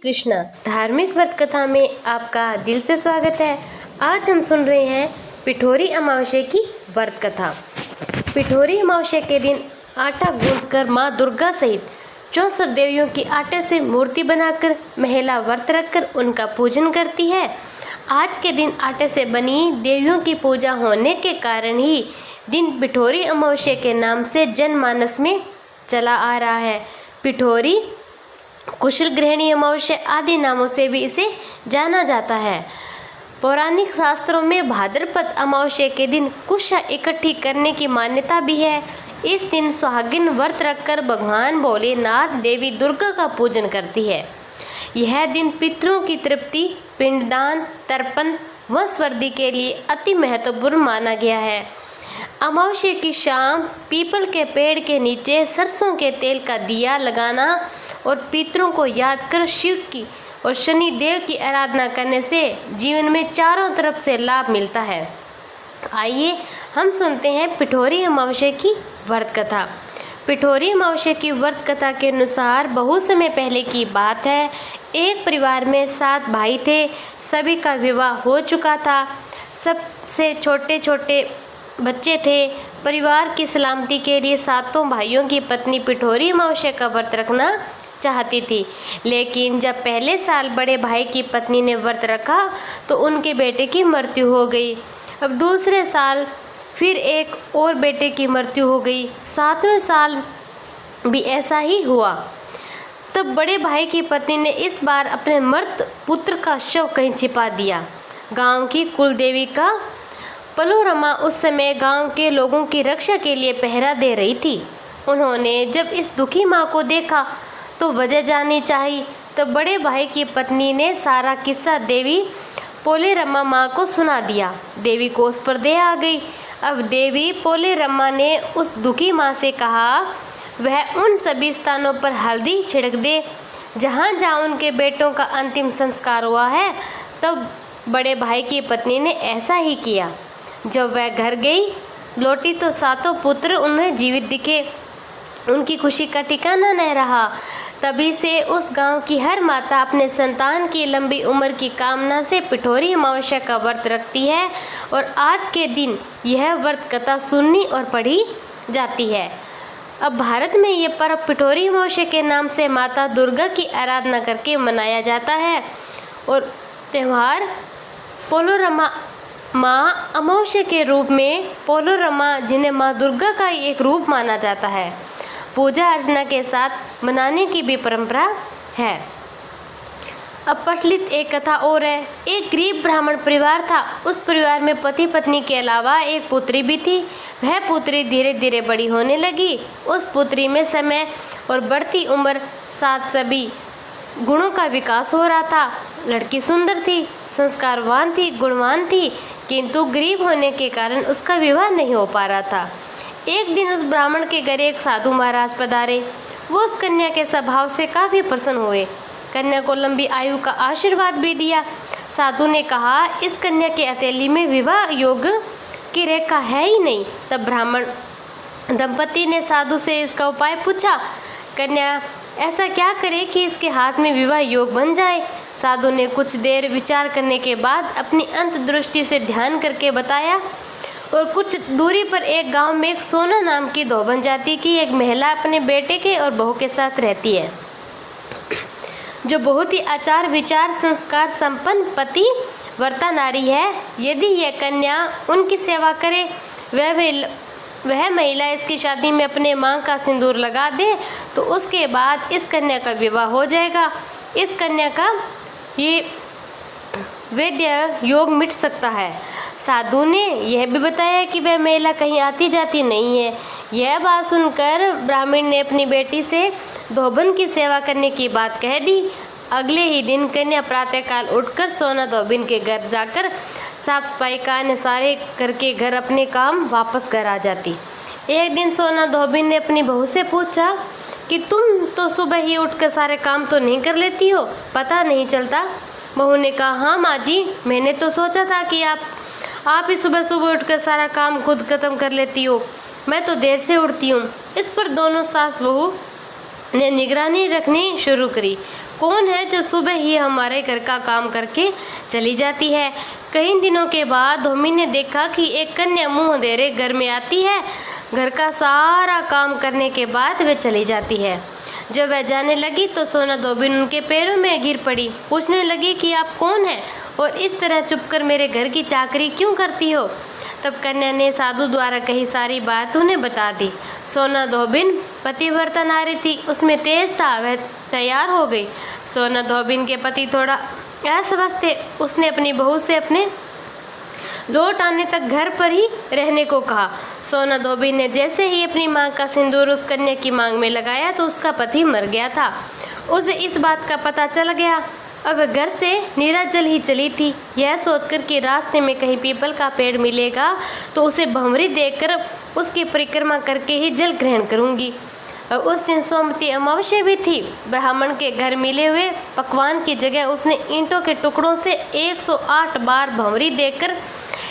कृष्णा धार्मिक व्रत कथा में आपका दिल से स्वागत है। आज हम सुन रहे हैं पिठोरी अमावस्या की व्रत कथा। पिठोरी अमावस्या के दिन आटा गूंथकर माँ दुर्गा सहित 64 देवियों की आटे से मूर्ति बनाकर महिला व्रत रखकर उनका पूजन करती है। आज के दिन आटे से बनी देवियों की पूजा होने के कारण ही दिन पिठोरी अमावस्या के नाम से जनमानस में चला आ रहा है। पिठोरी, कुशल ग्रहणी अमावस्या आदि नामों से भी इसे जाना जाता है। पौराणिक शास्त्रों में भाद्रपद अमावस्या के दिन कुशा इकट्ठी करने की मान्यता भी है। इस दिन सुहागिन व्रत रखकर भगवान भोलेनाथ देवी दुर्गा का पूजन करती है। यह दिन पितरों की तृप्ति, पिंडदान, तर्पण, वंशवृद्धि के लिए अति महत्वपूर्ण माना गया है। अमावस्या की शाम पीपल के पेड़ के नीचे सरसों के तेल का दिया लगाना और पितरों को याद कर शिव की और शनि देव की आराधना करने से जीवन में चारों तरफ से लाभ मिलता है। आइए हम सुनते हैं पिठोरी अमावस्या की व्रत कथा। पिठोरी अमावस्या की व्रत कथा के अनुसार बहुत समय पहले की बात है। एक परिवार में 7 भाई थे। सभी का विवाह हो चुका था। सबसे छोटे छोटे बच्चे थे। परिवार की सलामती के लिए 7 भाइयों की पत्नी पिठोरी अमावस्या का व्रत रखना चाहती थी, लेकिन जब पहले साल बड़े भाई की पत्नी ने व्रत रखा तो उनके बेटे की मृत्यु हो गई। अब दूसरे साल फिर एक और बेटे की मृत्यु हो गई। 7वें साल भी ऐसा ही हुआ। तब बड़े भाई की पत्नी ने इस बार अपने मृत पुत्र का शव कहीं छिपा दिया। गांव की कुलदेवी का पलोरमा उस समय गांव के लोगों की रक्षा के लिए पहरा दे रही थी। उन्होंने जब इस दुखी माँ को देखा तो वजह जाननी चाहिए। तो बड़े भाई की पत्नी ने सारा किस्सा देवी पोलेरमा माँ को सुना दिया। देवी कोस पर दे आ गई। अब देवी पोलेरमा ने उस दुखी माँ से कहा वह उन सभी स्थानों पर हल्दी छिड़क दे जहाँ जहाँ उनके बेटों का अंतिम संस्कार हुआ है। तब बड़े भाई की पत्नी ने ऐसा ही किया। जब वह घर गई लौटी तो 7 पुत्र उन्हें जीवित दिखे। उनकी खुशी का ठिकाना न रहा। तभी से उस गांव की हर माता अपने संतान की लंबी उम्र की कामना से पिठोरी अमावस्या का व्रत रखती है और आज के दिन यह व्रत कथा सुननी और पढ़ी जाती है। अब भारत में ये पर्व पिठोरी अमावस्या के नाम से माता दुर्गा की आराधना करके मनाया जाता है और त्यौहार पोलोरमा माँ अमावस्या के रूप में पोलोरमा, जिन्हें माँ दुर्गा का एक रूप माना जाता है, पूजा अर्चना के साथ मनाने की भी परंपरा है। अब प्रचलित एक कथा और है। एक गरीब ब्राह्मण परिवार था। उस परिवार में पति पत्नी के अलावा एक पुत्री भी थी। वह पुत्री धीरे धीरे बड़ी होने लगी। उस पुत्री में समय और बढ़ती उम्र साथ सभी गुणों का विकास हो रहा था। लड़की सुंदर थी, संस्कारवान थी, गुणवान थी, किंतु गरीब होने के कारण उसका विवाह नहीं हो पा रहा था। एक दिन उस ब्राह्मण के घर एक साधु महाराज पधारे। वो उस कन्या के स्वभाव से काफ़ी प्रसन्न हुए। कन्या को लंबी आयु का आशीर्वाद भी दिया। साधु ने कहा इस कन्या के हथेली में विवाह योग की रेखा है ही नहीं। तब ब्राह्मण दंपति ने साधु से इसका उपाय पूछा। कन्या ऐसा क्या करे कि इसके हाथ में विवाह योग बन जाए। साधु ने कुछ देर विचार करने के बाद अपनी अंतर्दृष्टि से ध्यान करके बताया। और कुछ दूरी पर एक गांव में एक सोना नाम की धोबन जाति की एक महिला अपने बेटे के और बहू के साथ रहती है, जो बहुत ही आचार विचार संस्कार संपन्न पति व्रता नारी है। यदि यह कन्या उनकी सेवा करे, वह महिला इसकी शादी में अपने मांग का सिंदूर लगा दे तो उसके बाद इस कन्या का विवाह हो जाएगा। इस कन्या का ये वैद्य योग मिट सकता है। साधु ने यह भी बताया कि वह महिला कहीं आती जाती नहीं है। यह बात सुनकर ब्राह्मण ने अपनी बेटी से धोबन की सेवा करने की बात कह दी। अगले ही दिन कन्या प्रातःकाल उठकर सोना धोबन के घर जाकर साफ सफाई का निसारे करके घर अपने काम वापस घर आ जाती। एक दिन सोना धोबन ने अपनी बहू से पूछा कि तुम तो सुबह ही उठकर सारे काम तो नहीं कर लेती हो, पता नहीं चलता। बहू ने कहा हाँ माँ जी, मैंने तो सोचा था कि आप ही सुबह सुबह उठकर सारा काम खुद खत्म कर लेती हो, मैं तो देर से उठती हूँ। इस पर दोनों सास बहू ने निगरानी रखनी शुरू करी। कौन है जो सुबह ही हमारे घर का काम करके चली जाती है। कई दिनों के बाद धोबी ने देखा कि एक कन्या मुंह अंधेरे घर में आती है। घर का सारा काम करने के बाद वह चली जाती है। जब वह जाने लगी तो सोना धोबिन उनके पैरों में गिर पड़ी। पूछने लगी कि आप कौन हैं और इस तरह चुपकर मेरे घर की चाकरी क्यों करती हो। तब कन्या ने साधु द्वारा कही सारी बात उन्हें बता दी। सोना धोबिन पतिव्रता नारी थी, उसमें तेज था, वह तैयार हो गई। सोना धोबिन के पति थोड़ा अस्वस्थ थे। उसने अपनी बहू से अपने लौट आने तक घर पर ही रहने को कहा। सोना धोबिन ने जैसे ही अपनी मांग का सिंदूर उस कन्या की मांग में लगाया तो उसका पति मर गया था। उसे इस बात का पता चल गया। अब घर से निराजल ही चली थी, यह सोचकर कि रास्ते में कहीं पीपल का पेड़ मिलेगा तो उसे भंवरी देकर उसकी परिक्रमा करके ही जल ग्रहण करूंगी। उस दिन सोमवती अमावस्या भी थी। ब्राह्मण के घर मिले हुए पकवान की जगह उसने ईंटों के टुकड़ों से 108 बार भंवरी देकर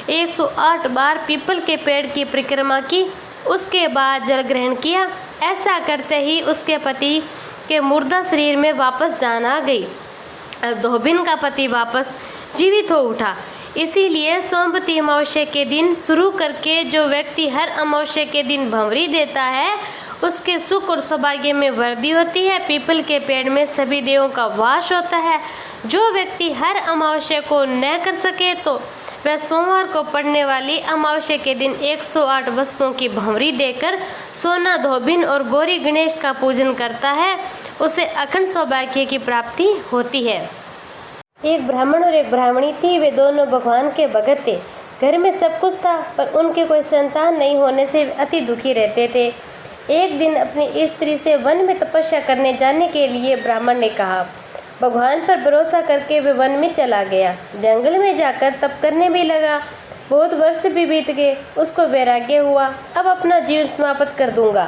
108 बार पीपल के पेड़ की परिक्रमा की। उसके बाद जल ग्रहण किया। ऐसा करते ही उसके पति के मुर्दा शरीर में वापस जान आ गई। अब धोबिन का पति वापस जीवित हो उठा। इसीलिए सोमवती अमावस्या के दिन शुरू करके जो व्यक्ति हर अमावस्या के दिन भंवरी देता है उसके सुख और सौभाग्य में वृद्धि होती है। पीपल के पेड़ में सभी देवों का वास होता है। जो व्यक्ति हर अमावस्या को न कर सके तो वह सोमवार को पड़ने वाली अमावस्या के दिन 108 वस्तुओं की भंवरी देकर सोना धोबिन और गौरी गणेश का पूजन करता है, उसे अखंड सौभाग्य की प्राप्ति होती है। एक ब्राह्मण और एक ब्राह्मणी थी। वे दोनों भगवान के भगत थे। घर में सब कुछ था पर उनके कोई संतान नहीं होने से अति दुखी रहते थे। एक दिन अपनी स्त्री से वन में तपस्या करने जाने के लिए ब्राह्मण ने कहा। भगवान पर भरोसा करके वे वन में चला गया। जंगल में जाकर तप करने भी लगा। बहुत वर्ष भी बीत गए। उसको वैराग्य हुआ। अब अपना जीवन समाप्त कर दूंगा,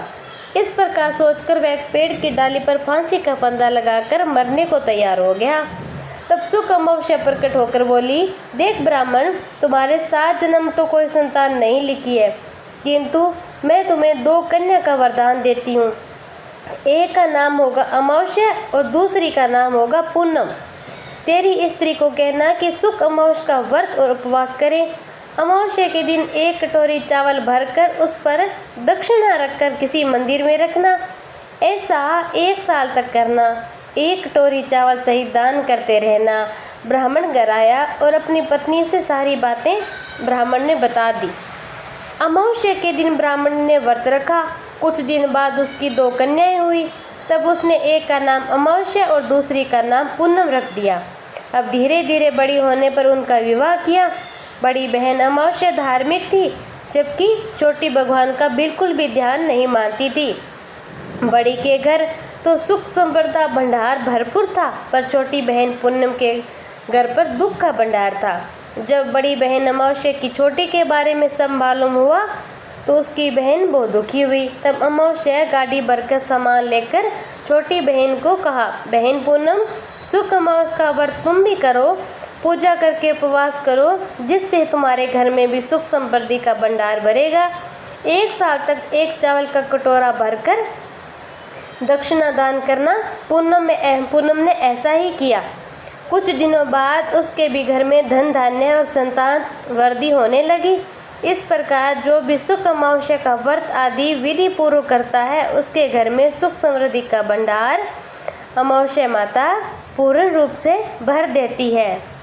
इस प्रकार सोचकर वह एक पेड़ की डाली पर फांसी का फंदा लगाकर मरने को तैयार हो गया। तब सुख अमावस्या प्रकट होकर बोली, देख ब्राह्मण, तुम्हारे 7 जन्म तो कोई संतान नहीं लिखी है, किंतु मैं तुम्हें 2 कन्या का वरदान देती हूँ। एक का नाम होगा अमावस्या और दूसरी का नाम होगा पूनम। तेरी स्त्री को कहना कि सुख अमावस्या का व्रत और उपवास करे। अमावस्या के दिन 1 कटोरी चावल भरकर उस पर दक्षिणा रखकर किसी मंदिर में रखना। ऐसा 1 साल तक करना। 1 कटोरी चावल सहित दान करते रहना। ब्राह्मण घर आया और अपनी पत्नी से सारी बातें ब्राह्मण ने बता दी। अमावस्या के दिन ब्राह्मण ने व्रत रखा। कुछ दिन बाद उसकी 2 कन्याएं हुई। तब उसने एक का नाम अमावस्या और दूसरी का नाम पूनम रख दिया। अब धीरे धीरे बड़ी होने पर उनका विवाह किया। बड़ी बहन अमावस्या धार्मिक थी, जबकि छोटी भगवान का बिल्कुल भी ध्यान नहीं मानती थी। बड़ी के घर तो सुख संपदा भंडार भरपूर था, पर छोटी बहन पूनम के घर पर दुख का भंडार था। जब बड़ी बहन अमावस्या की छोटी के बारे में सब मालूम हुआ तो उसकी बहन बहुत दुखी हुई। तब अमावस्या गाड़ी भरकर सामान लेकर छोटी बहन को कहा, बहन पूनम, सुख अमावस्या का व्रत तुम भी करो, पूजा करके उपवास करो, जिससे तुम्हारे घर में भी सुख समृद्धि का भंडार भरेगा। 1 साल तक 1 चावल का कटोरा भरकर दक्षिणा दान करना। पूनम ने ऐसा ही किया। कुछ दिनों बाद उसके भी घर में धन धान्य और संतान वृद्धि होने लगी। इस प्रकार जो भी सुख अमावस्या का व्रत आदि विधि पूर्वक करता है उसके घर में सुख समृद्धि का भंडार अमावस्या माता पूर्ण रूप से भर देती है।